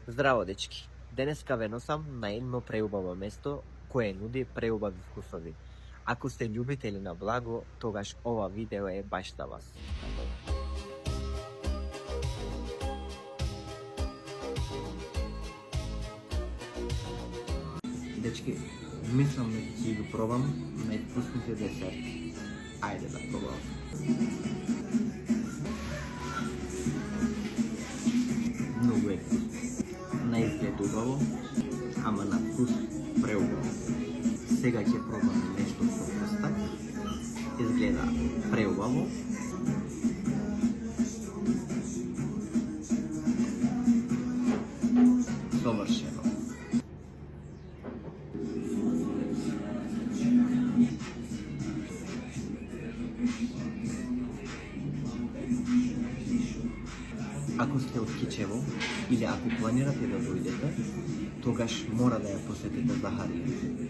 Здраво, дечки! Денеска ве носам на едно преубаво место кое нуди преубави вкусови. Ако сте љубители на благо, тогаш ова видео е баш за вас. Дечки, мислам дека ќе го пробам највкусните десерти. Ајде да пробам. Многу е вкусно. На изглед убаво, ама на вкус преубаво. Сега ќе пробам нешто со простак. Изгледа преубаво. Совршено. Ако сте од Кичево или ако планирате да дојдете, тогаш мора да ја посетите Захарија.